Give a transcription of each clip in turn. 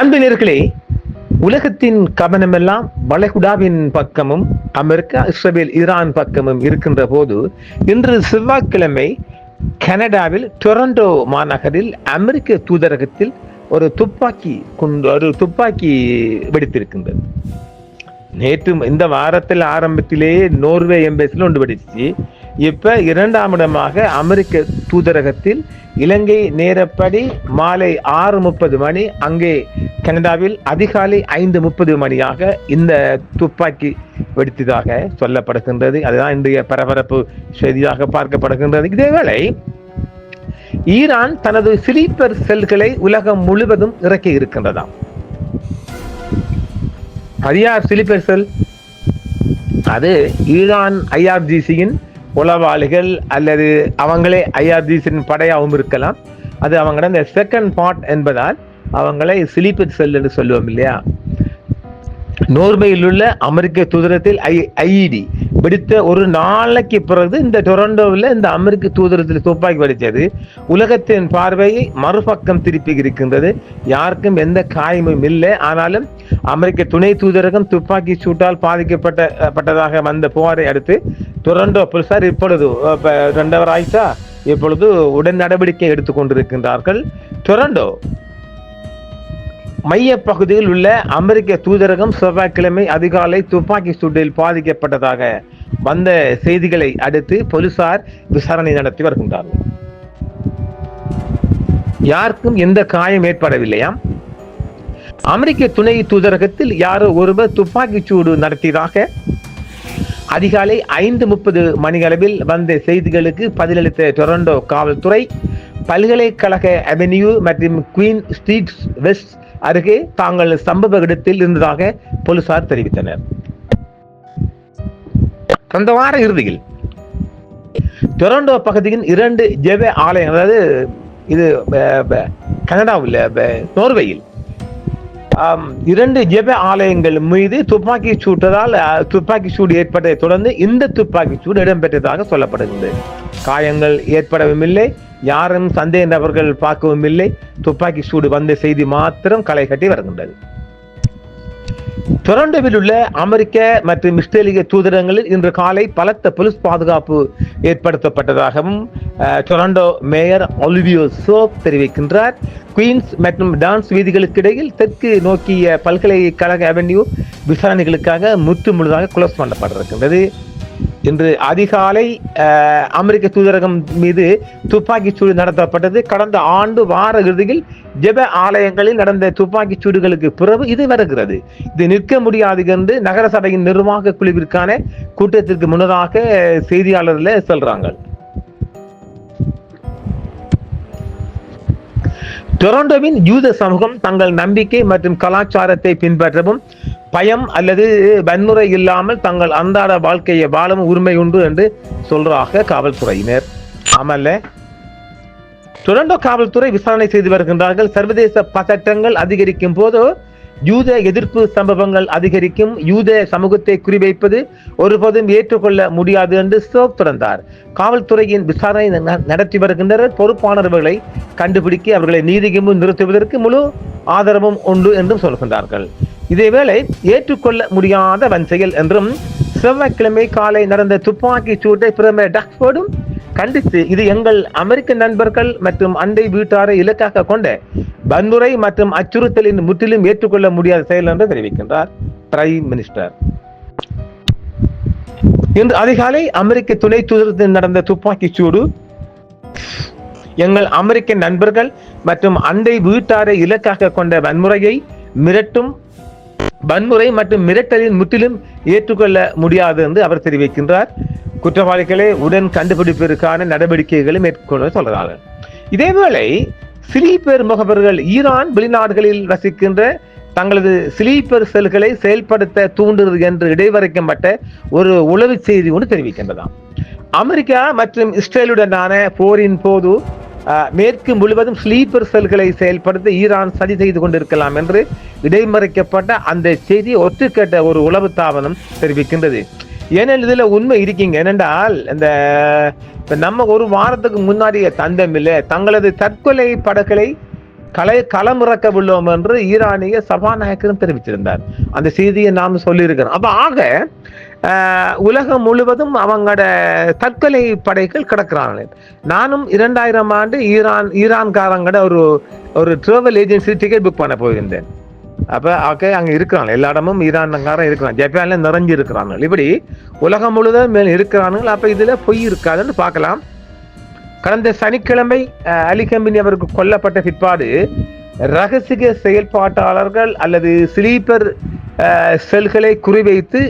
அன்பினர்களே, உலகத்தின் கவனமெல்லாம் வளைகுடாவின் பக்கமும் America, Israel, Iran பக்கமும் இருக்கின்ற போது இன்று செவ்வாய்க்கிழமை கனடாவில் டொரண்டோ மாநகரில் அமெரிக்க தூதரகத்தில் ஒரு துப்பாக்கி வெடித்திருக்கின்றது. நேற்று இந்த வாரத்தில் ஆரம்பத்திலேயே நோர்வே எம்பசியில் ஒன்று வெடிச்சு. இப்ப இரண்டாம் இடமாக அமெரிக்க தூதரகத்தில் இலங்கை நேரப்படி மாலை 6:30 மணி, அங்கே கனடாவில் அதிகாலை 5:30 மணியாக இந்த துப்பாக்கி வெடித்ததாக சொல்லப்படுகின்றது. அதுதான் இன்றைய பரபரப்பு செய்தியாக பார்க்கப்படுகின்றது. இதேவேளை ஈரான் தனது ஸ்லீப்பர் செல்களை உலகம் முழுவதும் இறக்கி இருக்கின்றதாம். அது யார் ஸ்லீப்பர் செல்? அது ஈரான் IRGCயின் உளவாளிகள் அல்லது அவங்களே IRGCயின் படையாகவும் இருக்கலாம். அது அவங்களோட இந்த செகண்ட் பார்ட் என்பதால் அவங்களை ஸ்லீப்பர் செல் என்று சொல்லுவோம் இல்லையா? நோர்வேயில் உள்ள அமெரிக்க தூதரகத்தில் IED வெடித்த ஒரு நாளைக்கு பிறகு இந்த டொரண்டோவில் இந்த அமெரிக்க தூதரகத்தில் துப்பாக்கி வெடித்தது உலகத்தின் பார்வையை மறுபக்கம் திருப்பி இருக்கின்றது. யாருக்கும் எந்த காயமும் இல்லை. ஆனாலும் அமெரிக்க துணை தூதரகம் துப்பாக்கி சூட்டால் பாதிக்கப்பட்டதாக வந்த புகாரை அடுத்து டொரண்டோ போலீசார் இப்பொழுது 2 hour ஆயிட்டா இப்பொழுது உடன் நடவடிக்கை எடுத்துக்கொண்டிருக்கின்றார்கள். டொரண்டோ மைய பகுதியில் உள்ள அமெரிக்க தூதரகம் செவ்வாய்க்கிழமை அதிகாலை துப்பாக்கி சூட்டில் பாதிக்கப்பட்டதாக வந்த செய்திகளை அடுத்து போலீசார் விசாரணை நடத்தி வருகின்றார்கள். யாருக்கும் எந்த காயம் ஏற்படவில்லையாம். அமெரிக்க துணை தூதரகத்தில் யாரோ ஒருவர் துப்பாக்கி சூடு நடத்தியதாக அதிகாலை 5:30 மணியளவில் வந்த செய்திகளுக்கு பதிலளித்த டொரண்டோ காவல்துறை பல்கலைக்கழக அவென்யூ மற்றும் குயின் ஸ்ட்ரீட் வெஸ்ட் அருகே தாங்கள் சம்பவ இடத்தில் இருந்ததாக போலீசார் தெரிவித்தனர். கடந்த வார இறுதியில் டொரண்டோ பகுதியின் 2 ஜெப ஆலயங்கள், அதாவது இது கனடாவில் நோர்வேயில் 2 ஜெப ஆலயங்கள் மீது துப்பாக்கி சூடு ஏற்பட்டதை தொடர்ந்து இந்த துப்பாக்கி சூடு இடம்பெற்றதாக சொல்லப்படுகிறது. காயங்கள் ஏற்படவும் இல்லை, யாரும் சந்தேக நபர்கள் பார்க்கவும் இல்லை. துப்பாக்கி சூடு வந்த செய்தி மாத்திரம் களை கட்டி வருகின்றது. டொரண்டோவில் உள்ள அமெரிக்க மற்றும் இஸ்ரேலிய தூதரகங்களில் இன்று காலை பலத்த போலீஸ் பாதுகாப்பு ஏற்படுத்தப்பட்டதாகவும் டொரண்டோ மேயர் ஒலிவியோ சோப் தெரிவிக்கின்றார். குயின்ஸ் மற்றும் டான்ஸ் வீதிகளுக்கு இடையில் தெற்கு நோக்கிய பல்கலைக்கழக அவென்யூ விசாரணைகளுக்காக முற்றுமுழுதாக குளோஸ் பண்ணப்பட்டிருக்கின்றது. இன்று அதிகாலை அமெரிக்க தூதரகம் மீது துப்பாக்கி சூடு நடத்தப்பட்டது. கடந்த ஆண்டு வார இறுதியில் ஜெப ஆலயங்களில் நடந்த துப்பாக்கி சூடுகளுக்கு பிறகு இது வருகிறது. இது நிற்க முடியாது என்று நகர சபையின் நிர்வாக குழுவிற்கான கூட்டத்திற்கு முன்னதாக செய்தியாளர்கள் சொல்றாங்க. டொரண்டோவின் யூத சமூகம் தங்கள் நம்பிக்கை மற்றும் கலாச்சாரத்தை பின்பற்றவும் பயம் அல்லது வன்முறை இல்லாமல் தங்கள் அன்றாட வாழ்க்கையை வாழவும் உரிமை உண்டு என்று சொல்றாங்க காவல்துறையினர். ஆமல்ல, டொரண்டோ காவல்துறை விசாரணை செய்து வருகின்றார்கள். சர்வதேச பதற்றங்கள் அதிகரிக்கும் போது யூத எதிர்ப்பு சம்பவங்கள் அதிகரிக்கும். யூத சமூகத்தை குறிவைப்பது ஒருபோதும் ஏற்றுக்கொள்ள முடியாது என்று சோப் தொடர்ந்தார். காவல்துறையின் விசாரணை நடத்தி வருகின்றனர். பொறுப்பானவர்களை கண்டுபிடிக்க அவர்களை நீதிக்கு முன் நிறுத்துவதற்கு முழு ஆதரவும் உண்டு என்றும் சொல்கின்றார்கள். இதேவேளை ஏற்றுக்கொள்ள முடியாத வன்செயல் என்றும் செவ்வாய்க்கிழமை காலை நடந்த துப்பாக்கி சூட்டை பிரதமர் டக்ஃபோர்டும் கண்டித்து இது எங்கள் அமெரிக்க நண்பர்கள் மற்றும் அண்டை வீட்டாரை இலக்காக கொண்ட வன்முறை மற்றும் அச்சுறுத்தலின் முற்றிலும் ஏற்றுக்கொள்ள முடியாத செயல் என்று தெரிவிக்கின்றார் பிரைம் மினிஸ்டர். இன்று அதிகாலை அமெரிக்க துணை தூதரகத்தில் நடந்த துப்பாக்கி சூடு எங்கள் அமெரிக்க நண்பர்கள் மற்றும் அண்டை வீட்டாரை இலக்காக கொண்ட வன்முறை மற்றும் மிரட்டலின் முற்றிலும் ஏற்றுக்கொள்ள முடியாது என்று அவர் தெரிவிக்கின்றார். குற்றவாளிகளை உடன் கண்டுபிடிப்பதற்கான நடவடிக்கைகளை மேற்கொள்ள சொல்கிறார்கள். இதேவேளை ஸ்லீப்பர் முகவர்கள் ஈரான் வெளிநாடுகளில் வசிக்கின்ற தங்களது ஸ்லீப்பர் செல்களை செயல்படுத்த தூண்டுவது என்று இடைவரைக்கப்பட்ட ஒரு உளவு செய்தி ஒன்று தெரிவிக்கின்றதாம். அமெரிக்கா மற்றும் இஸ்ரேலுடனான போரின் போது மேற்கு முழுவதும் ஸ்லீப்பர் செல்களை செயல்படுத்த ஈரான் சதி செய்து கொண்டிருக்கலாம் என்று இடைமறைக்கப்பட்ட அந்த செய்தி ஒற்றுக்கேட்ட ஒரு உளவு தாவனம் தெரிவிக்கின்றது. ஏனெனில் இதுல உண்மை இருக்கீங்க. ஏனென்றால் இந்த நம்ம ஒரு வாரத்துக்கு முன்னாடியே தந்தமில்லை தங்களது தற்கொலை படகுகளை களமிறக்கவுள்ளோம் என்று ஈரானிய சபாநாயகரும் தெரிவித்திருந்தார். அந்த செய்தியை நாம் சொல்லியிருக்கிறோம். அப்ப ஆக உலகம் முழுவதும் அவங்களோட தற்கொலை படைகள் கிடக்கிறாங்க. நானும் 2000 ஆண்டு ஈரான்காரங்கட ஒரு டிராவல் ஏஜென்சி டிக்கெட் புக் பண்ண போயிருந்தேன். அப்ப அங்க இருக்கிறாங்க, எல்லா இடமும் ஈரான்காரன் இருக்கிறான், ஜப்பான்ல நிறைஞ்சு இருக்கிறாங்க. இப்படி உலகம் முழுவதும் இருக்கிறானுங்க. அப்ப இதுல பொய் இருக்காதுன்னு பார்க்கலாம். கடந்த சனிக்கிழமை அலி கமினி அவருக்கு கொல்லப்பட்ட பிற்பாடு ரகசிய செயல்பாட்டாளர்கள் அல்லது ஸ்லீப்பர் செல்களை குறிவைத்து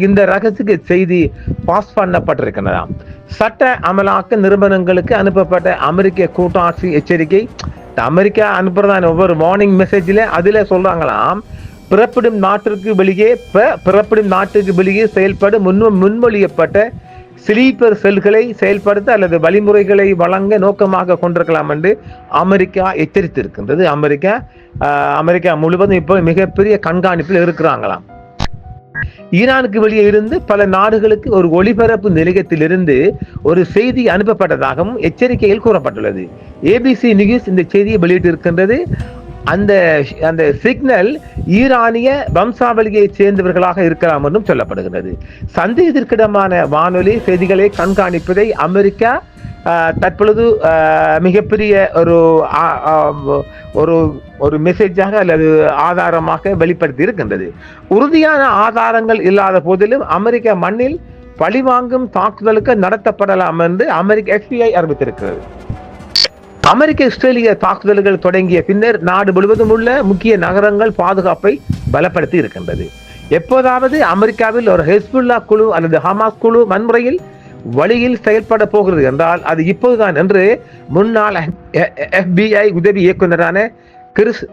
இந்த ரகசிய செய்தி பாஸ் பண்ணப்பட்டிருக்கிறதாம். சட்ட அமலாக்க நிறுவனங்களுக்கு அனுப்பப்பட்ட அமெரிக்க கூட்டாட்சி எச்சரிக்கை. அமெரிக்கா அனுப்புறதான ஒவ்வொரு வார்னிங் மெசேஜில் அதில் சொல்றாங்களாம், பிறப்பிடும் நாட்டுக்கு வெளியே செயல்படும் முன்மொழியப்பட்ட ஸ்லீப்பர் செல்களை செயல்படுத்த அல்லது வழிமுறைகளை வழங்க நோக்கமாக கொண்டிருக்கலாம் என்று அமெரிக்கா எச்சரித்திருக்கின்றது. அமெரிக்கா முழுவதும் இப்போ மிகப்பெரிய கண்காணிப்பில் இருக்கிறாங்களாம். ஈரானுக்கு வெளியே இருந்து பல நாடுகளுக்கு ஒரு ஒளிபரப்பு நிலையத்திலிருந்து ஒரு செய்தி அனுப்பப்பட்டதாகவும் எச்சரிக்கையில் கூறப்பட்டுள்ளது. ABC நியூஸ் இந்த செய்தியை வெளியிட்டிருக்கின்றது. அந்த சிக்னல் ஈரானிய வம்சாவளியை சேர்ந்தவர்களாக இருக்கலாம் என்றும் சொல்லப்படுகிறது. சந்தேகத்திற்கிடமான வானொலி செய்திகளை கண்காணிப்பதை அமெரிக்கா தற்பொழுது மிகப்பெரிய ஒரு மெசேஜாக அல்லது ஆதாரமாக வெளிப்படுத்தி இருக்கின்றது. உறுதியான ஆதாரங்கள் இல்லாத போதிலும் அமெரிக்க மண்ணில் பழிவாங்கும் தாக்குதலுக்கு நடத்தப்படலாம் என்று அமெரிக்க FBI அறிவித்திருக்கிறது. அமெரிக்க இஸ்ரேலிய தாக்குதல்கள் தொடங்கிய பின்னர் நாடு முழுவதும் உள்ள முக்கிய நகரங்கள் பாதுகாப்பை பலப்படுத்தி இருக்கின்றது. எப்போதாவது அமெரிக்காவில் ஒரு ஹெஸ்புல்லா குழு அல்லது ஹமாஸ் குழு வன்முறையில் வழியில் செயல்பட போகிறது என்றால் அது இப்போதுதான் என்று முன்னாள் FBI உதவி இயக்குநரான கிறிஸ்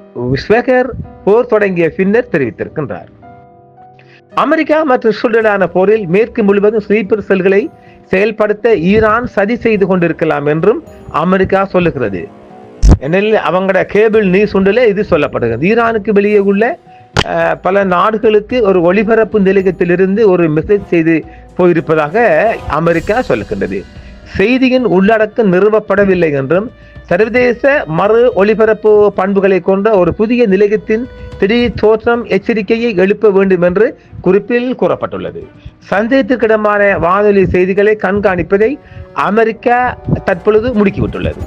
ஸ்வேகர் போர் தொடங்கிய பின்னர் தெரிவித்திருக்கின்றார். அமெரிக்கா மற்றும் இஸ்ரேலுடனான போரில் மேற்கு முழுவதும் ஸ்லீப்பர் செல்களை செயல்படுத்த ஈரான் சதி செய்து கொண்டிருக்கலாம் என்றும் அமெரிக்கா சொல்லுகிறது. ஏனெனில் அவங்களோட கேபிள் நியூஸ் ஒன்றில் இது சொல்லப்படுகிறது. ஈரானுக்கு வெளியே உள்ள பல நாடுகளுக்கு ஒரு ஒளிபரப்பு நிலையத்திலிருந்து ஒரு மெசேஜ் செய்து போயிருப்பதாக அமெரிக்கா சொல்லுகின்றது. செய்தியின் உள்ளடக்கம் நிறுவப்படவில்லை என்றும் சர்வதேச மறு ஒளிபரப்பு பண்புகளை கொண்ட ஒரு புதிய நிலையத்தின் திடீர் தோற்றம் எச்சரிக்கையை எழுப்ப வேண்டும் என்று குறிப்பில் கூறப்பட்டுள்ளது. சந்தேகத்திற்கிடமான வானொலி செய்திகளை கண்காணிப்பதை அமெரிக்கா தற்பொழுது முடுக்கிவிட்டுள்ளது.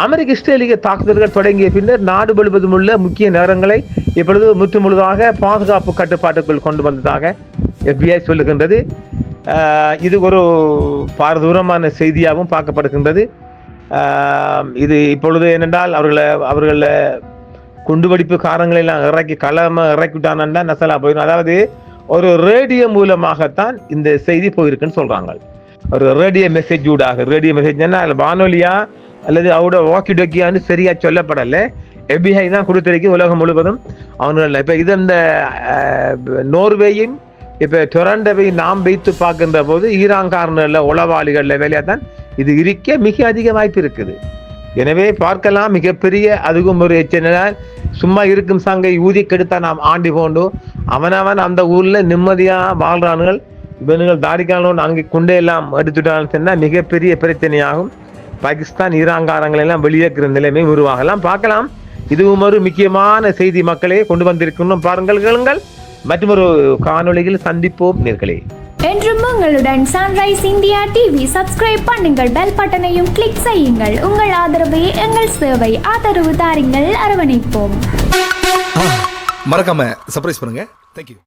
அமெரிக்க இஸ்ரேலிய தாக்குதல்கள் தொடங்கிய பின்னர் நாடு முழுவதும் உள்ள முக்கிய நகரங்களை இப்பொழுது முற்றுமுழுதாக பாதுகாப்பு கட்டுப்பாட்டுக்குள் கொண்டு வந்ததாக FBI சொல்லுகின்றது. இது ஒரு பாரதூரமான செய்தியாகவும் பார்க்கப்படுகின்றது. இது இப்பொழுது என்னென்றால் அவர்களை குண்டுவெடிப்பு காரங்களை எல்லாம் இறக்கிவிட்டானா நசலா போயிடும். அதாவது ஒரு ரேடியோ மூலமாகத்தான் இந்த செய்தி போயிருக்குன்னு சொல்றாங்க. ஒரு ரேடியோ மெசேஜ் ஊடாக, ரேடியோ மெசேஜ் வானொலியா அல்லது அவரோட வாக்கி டோக்கியான்னு சரியா சொல்லப்படலை. FBI தான் கொடுத்திருக்கு உலகம் முழுவதும். அவங்கள இப்ப இது இந்த நோர்வேயும் இப்ப டொரண்டோவை நாம் வைத்து பார்க்கின்ற போது ஈரான்காரன்ல உளவாளிகள்ல வேலையா தான் இது இருக்க மிக அதிக வாய்ப்பு இருக்குது. எனவே பார்க்கலாம், மிகப்பெரிய அதுவும் ஒரு எச்சரிக்கை. சும்மா இருக்கும் சங்கை ஊதி கெடுத்தா நாம் ஆண்டி போண்டு அவனவன் அந்த ஊர்ல நிம்மதியா வாழ்றானுகள். இவனுங்கள் தாடிக்கானோன்னு அங்கே குண்டையெல்லாம் எடுத்துட்டான்னு சொன்னா மிகப்பெரிய பிரச்சனையாகும். பாகிஸ்தான் ஈரான்காரங்களை எல்லாம் வெளியேற்கிற நிலைமை உருவாகலாம். பார்க்கலாம். இதுவும் ஒரு முக்கியமான செய்தி மக்களே கொண்டு வந்திருக்கணும். பாருங்கள், கேளுங்கள். மற்றும் ஒரு காணொளியில் சந்திப்போம் நேர்களே. என்றும் உங்களுடன் சன்ரைஸ் இந்தியா டிவி சப்ஸ்கிரைப் பண்ணுங்கள், பெல் பட்டனையும் கிளிக் செய்யுங்கள். உங்கள் ஆதரவே எங்கள் சேவை. ஆதரவு தாருங்கள், அரவணைப்போம். மறக்காம சர்ப்ரைஸ் பண்ணுங்க. தேங்க்யூ.